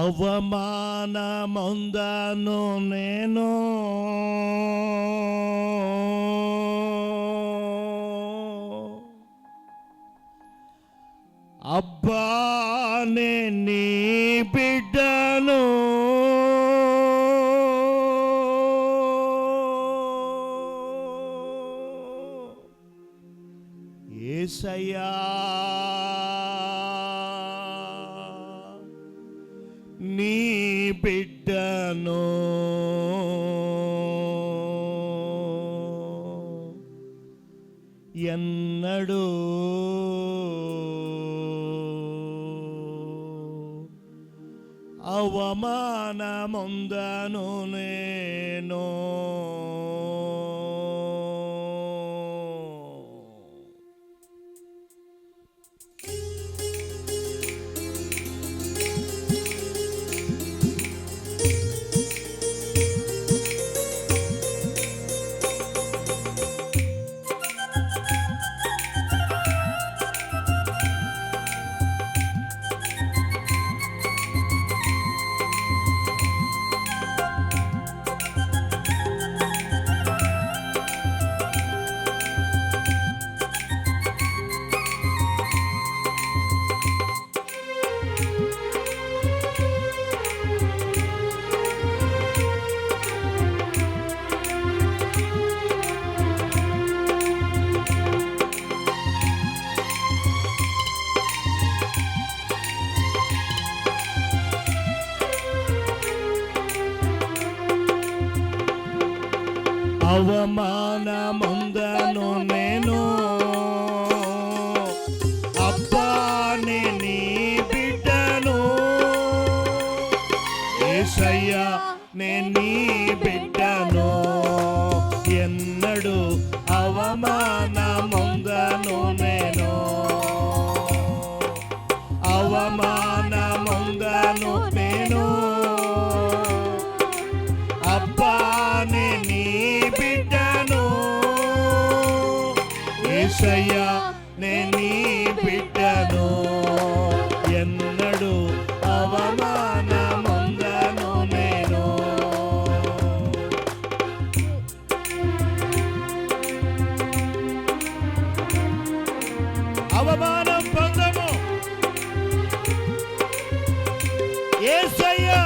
అవమానమొందను నేను, అబ్బా నే నీ బిడ్డను, యేసయ్యా నీ బిడ్డను, ఎన్నడూ అవమానమొందను నేను. అవమానమొందను నేను, అబ్బా నే నీ బిడ్డను, యేసయ్యా నే నీ బిడ్డను, ఎన్నడూ అవమానమొందను నేను. అవమానమొందను నేను, అబ్బా నే నీ బిడ్డను, యేసయ్యా నే నీ బిడ్డను, ఎన్నడూ అవమానమొందను నేను. అవమానం పొందము, యేసయ్యా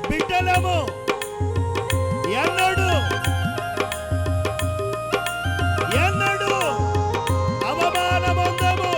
బిడ్డలము, ఎన్నడూ అవమానమొందము.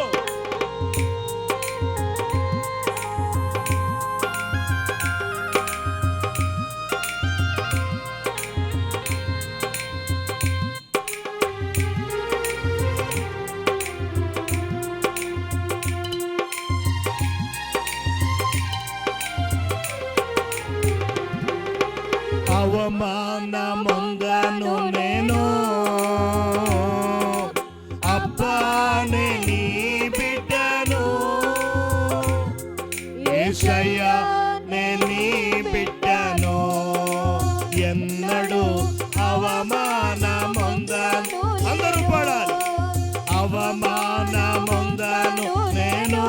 అవమానమొందను నేను, అబ్బా నే నీ బిడ్డను, యేసయ్యా నే నీ బిడ్డను, ఎన్నడూ అవమానమొందను. అందరూ పాడాలి. అవమానమొందను నేను,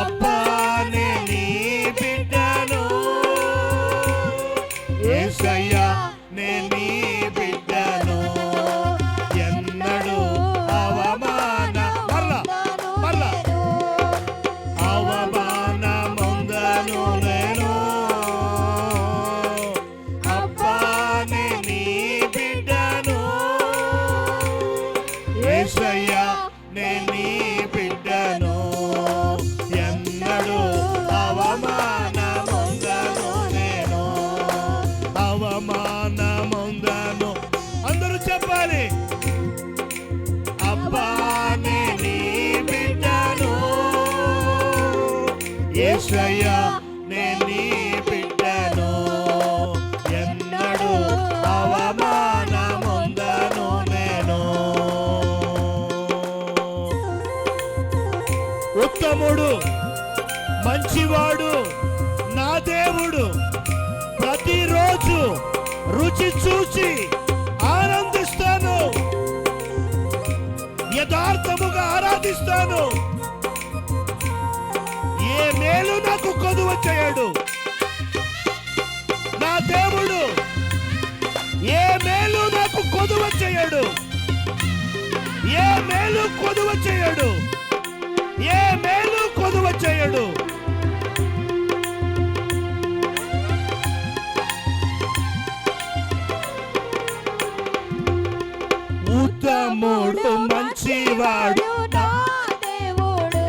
అబ్బా నే నీ బిడ్డను, యేసయ్యా నే నీ బిడ్డను, ఎన్నడూ అవమానమొందను నేను, అబ్బా నే నీ బిడ్డను, యేసయ్యా నే నీ బిడ్డను, ఎన్నడూ అవమానమొందను నేను. అవమానమొందను, అందరూ చెప్పాలి. అబ్బా నే నీ బిడ్డను, యేసయ్యా నే నీ బిడ్డను, ఎన్నడూ అవమానమొందను నేను. ఉత్తముడు, మంచివాడు నా దేవుడు, ప్రతిరోజు రుచి చూసి ఆనందిస్తాను, యథార్థముగా ఆరాధిస్తాను. ఏ మేలు చేయడు. నా దేవుడు ఏ మేలు నాకు కొదువ చేయడు. ఏ మేలు కొదువ చేయడు. ఏ మేలు కొదువ చేయడు. ఉత్తముడు మంచివాడు నా దేవుడు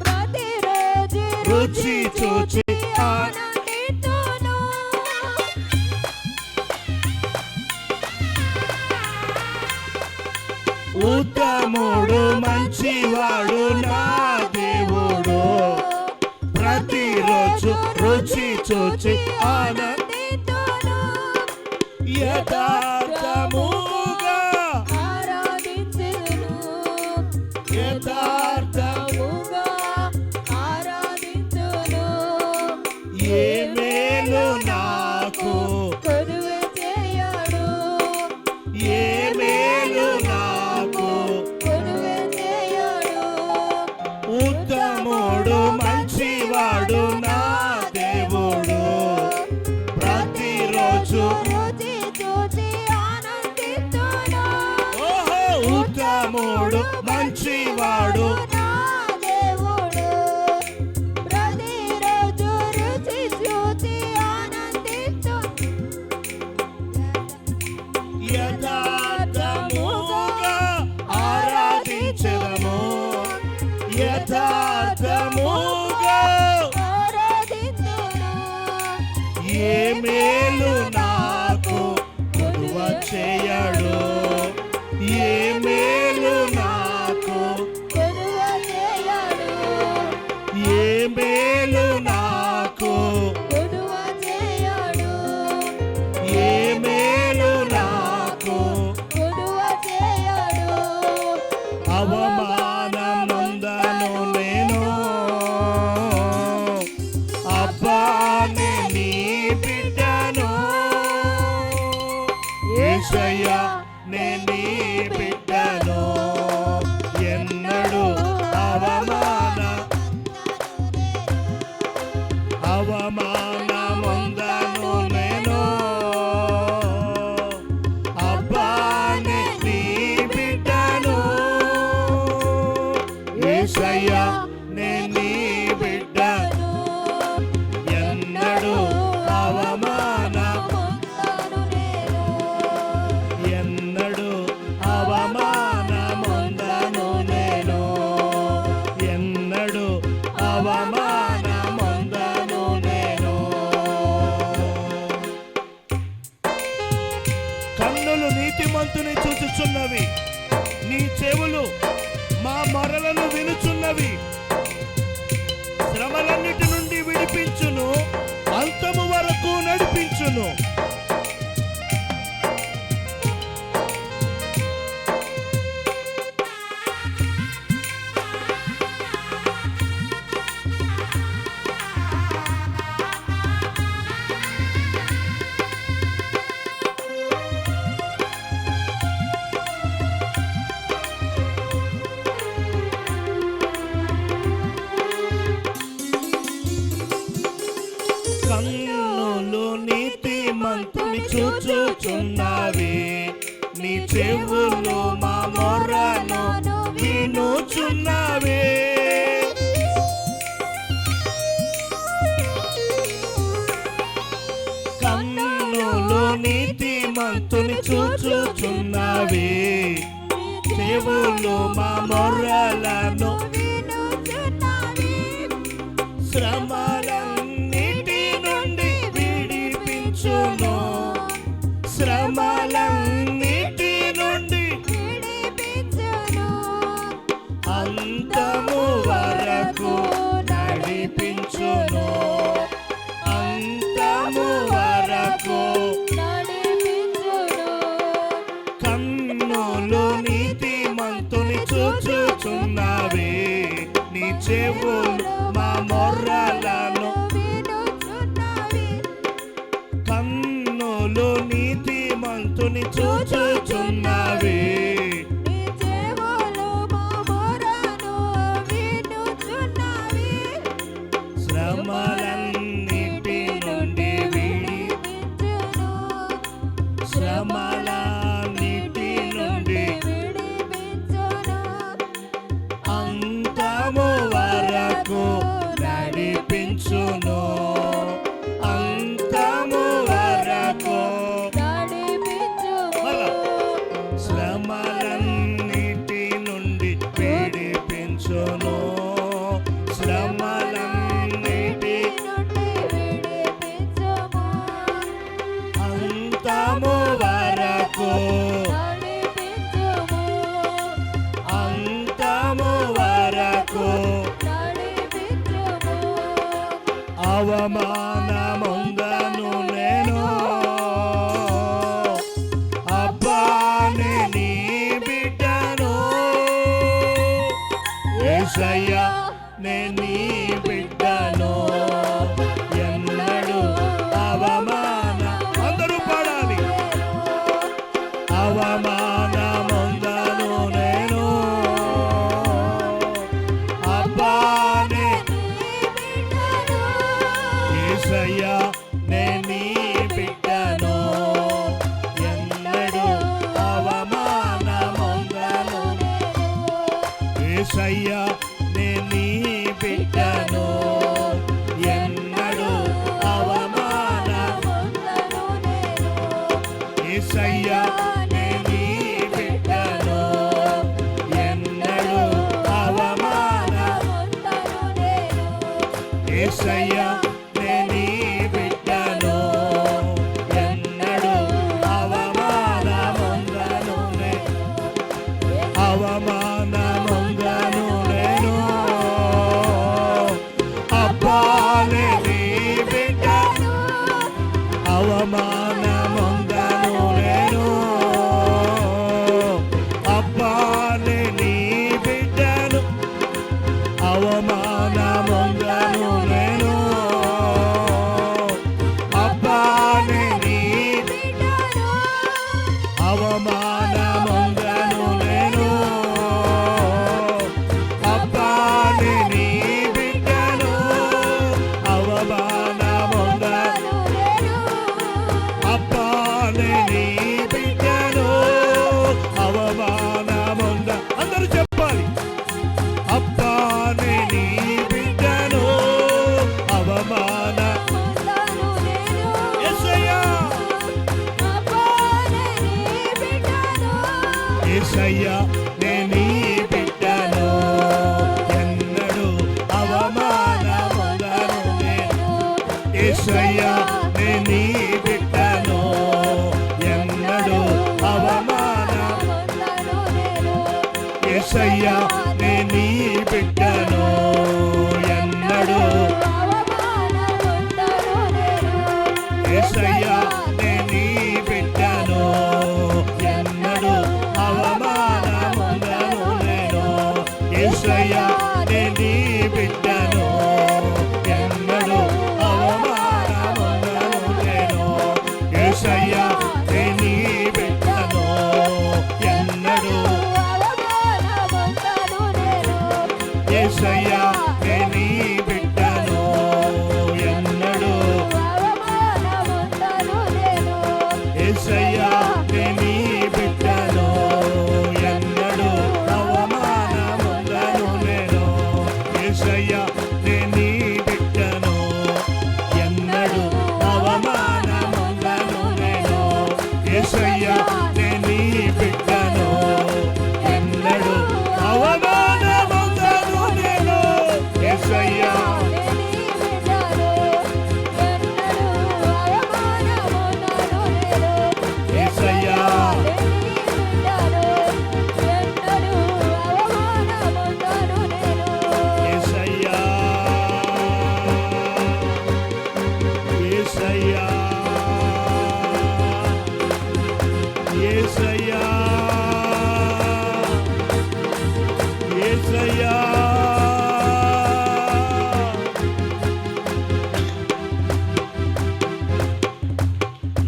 ప్రతిరోజు రుచి చూచి ఆనందింతును. ఉత్తముడు మంచివాడు నా దేవుడు ప్రతిరోజు రుచి చూచి ఆనందింతును. యథార్థముగా ఆరాధించును. యథార్థముగా ఆరాధించును. ఏ మేలు నాకు కొదువ చేయడు. ఏ మేలు నాకు కొదువ చేయడు. ఉత్తముడు మంచివాడు నా దేవుడు ప్రతిరోజు రుచి చూచి ఆనందింతును. ఓహో ఉత్తముడు మంచివాడు నా దేవుడు ప్రతిరోజు రుచి చూచి ఆనందింతును. యథార్థముగా ఆరాధించెదము. యథార్థముగా ఆరాధింతును. ఏ మేలు నాకు కొదువ చేయడు. ఏ మేలు నాకు కొదువ చేయడు. ఏ మేలు నాకు కొదువ చేయడు. ఏ మేలు నాకు కొదువ చేయడు. అవమానమందను నేను అబ్బానే నీ బిడ్డను. యేసయ్యా నే నీ బిడ్డను. ఎన్నడూ అవమానమందను నేను అబ్బానే నీ బిడ్డను. యేసయ్యా నే నీ బిడ్డను. ఎన్నడూ పొందను నేను. ఎన్నడూ అవమానమందను నేను. ఎన్నడూ అవమానమందను నేను. కన్నులు నీతిమంతుని చూచుచున్నవి. నీ చెవులు మా మొరలను వినుచున్నవి. శ్రమలన్నిటి నుండి విడిపించును. అంతము వరకు నడిపించును. కన్నులు నీతిమంతుని చూచుచున్నవి. నీ చెవులు మా మొర్రను వినుచున్నవి. కన్నులు నీతిమంతుని చూచుచున్నవి. చెవులు మా మొర్రలను వినుచున్నవి. శ్రమలన్నిటి నుండి విడిపించును. శ్రమలన్నిటి నుండి విడిపించును. అంతము వరకు నడిపించును. అంతము వరకు నడిపించును. కన్నులు నీతిమంతుని చూచుచున్నవి. నీ చెవులు మా మొర్రలను వినుచున్నవి. కన్నులు నీతిమంతుని చూచుచున్నవి. నీ చెవులు మా మొరను వినుచున్నవి. శ్రమ అవమానముందను నేను అబ్బానే నీ బిడ్డను యేసయ్యా నే నీ బిడ్డను ఎన్నడు అవమాన అందరూ పాడాలి అవమానముందను నేను అబ్బానే యేసయ్యా నే నీ బిడ్డను ఎన్నడు అవమానముందను యేసయ్యా నే నీ బిడ్డను ఎన్నడు అవమాన యేసయ్యా నే నీ బిడ్డను ఎన్నడు అవమాన యేసయ్యా నే నీ బిడ్డను ఎన్నడు అవమానముందను అవమానముందను నేను అబ్బానే నీ బిడ్డను అవమానముందను నేను అబ్బానే నీ బిడ్డను అవమానముందను నేను అబ్బానే నీ అవమానముందను నేను అబ్బానే నీ బిడ్డను అవమానముందను అబ్బానే నీ బిడ్డను అవమానముంద అందరూ చెప్పాలి అబ్బానే నీ బిడ్డను అవమాన యేసయ్యా యేసయ్యా నే నీ బిడ్డను ఎన్నడు అవమానముందను నేను యేసయ్యా నే నీ బిడ్డను ఎన్నడు అవమాన యేసయ్యా నే నీ బిడ్డను ఎన్నడు యేసయ్యా నే నీ బిడ్డను ఎన్నడు అవమానముందను నేను యేసయ్యా నే నీ బిడ్డను ఎన్నడు అవమానముందను నేను యేసయ్యా నే నీ బిడ్డను ఎన్నడు యేసయ్యా నే నీ బిడ్డను ఎన్నడు యేసయ్యా నే నీ బిడ్డను ఎన్నడు అవమానముందను నేను యేసయ్యా నే నీ బిడ్డను ఎన్నడు అవమానముందను నేను యేసయ్యా నే నీ బిడ్డను ఎన్నడు అవమానముందను నేను యేసయ్యా యేసయ్యా యేసయ్యా యేసయ్యా యేసయ్యా యేసయ్యా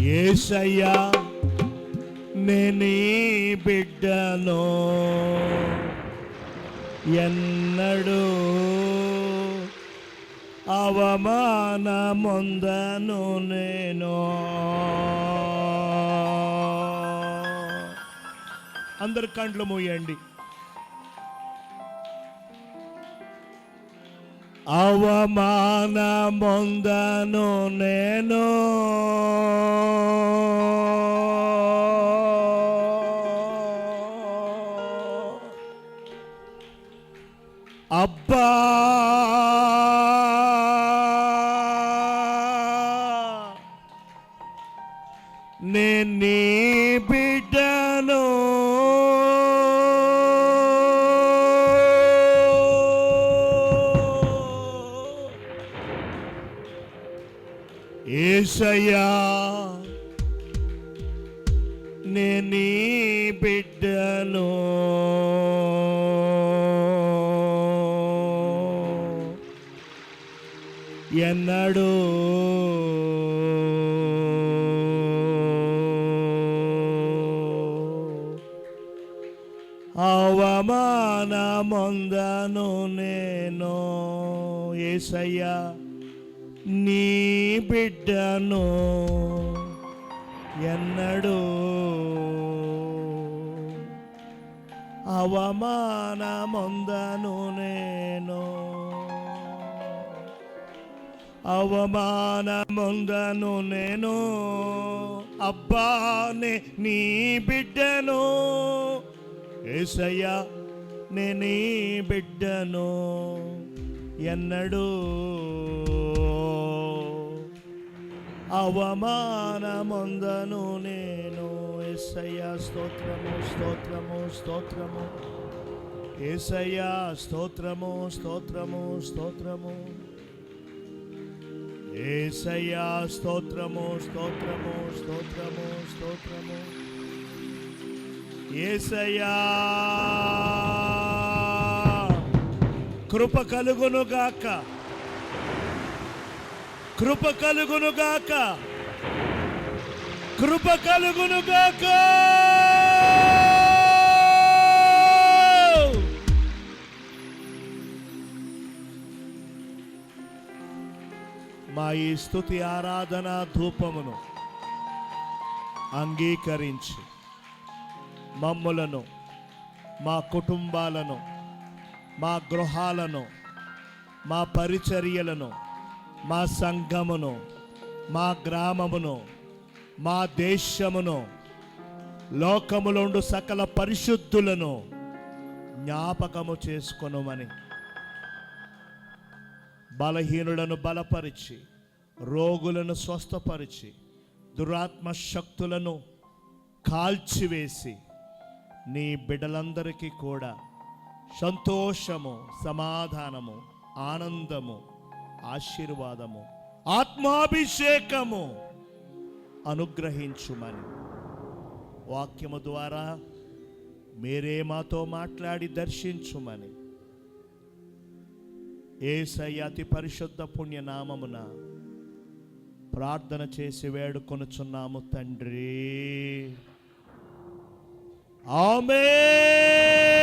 యేసయ్యా నే నీ బిడ్డను ఎన్నడు అవమానముందను నేను అందరు కండ్లు మూయండి అవమానముందను నేను అబ్బా నేను నీ బిడ్డను యేసయ్యా నేను నీ బిడ్డను, ఎన్నడూ అవమానమొందను నేను. యేసయ్యా నీ బిడ్డను, ఎన్నడూ అవమానమొందను నేను, అవమానమొందను నేను. అబ్బానే నీ బిడ్డను, యేసయ్యా నే నీ బిడ్డను, ఎన్నడూ అవమానమొందను నేను. యేసయ్యా స్తోత్రము స్తోత్రము స్తోత్రము, యేసయ్యా స్తోత్రము స్తోత్రము స్తోత్రము, యేసయ్యా స్తోత్రము స్తోత్రము స్తోత్రము స్తోత్రము, యేసయ్యా కృప కలుగునుగాక, కృప కలుగునుగాక, కృప కలుగునుగాక. మా ఈ స్తుతి ఆరాధన ధూపమును అంగీకరించి మమ్ములను, మా కుటుంబాలను, మా గృహాలను, మా పరిచర్యలను, మా సంఘమును, మా గ్రామమును, మా దేశమును, లోకములోండు సకల పరిశుద్ధులను జ్ఞాపకము చేసుకొనుమని, బలహీనులను బలపరిచి, రోగులను స్వస్థపరిచి, దురాత్మ శక్తులను కాల్చివేసి, నీ బిడ్డలందరికీ కూడా సంతోషము, సమాధానము, ఆనందము, ఆశీర్వాదము, ఆత్మాభిషేకము అనుగ్రహించుమని వాక్యము ద్వారా మీరే మాతో మాట్లాడి దర్శించుమని యేసయ్య అతి పరిశుద్ధ పుణ్య నామమున ప్రార్థన చేసి వేడుకొనుచున్నాము తండ్రి. ఆమేన్.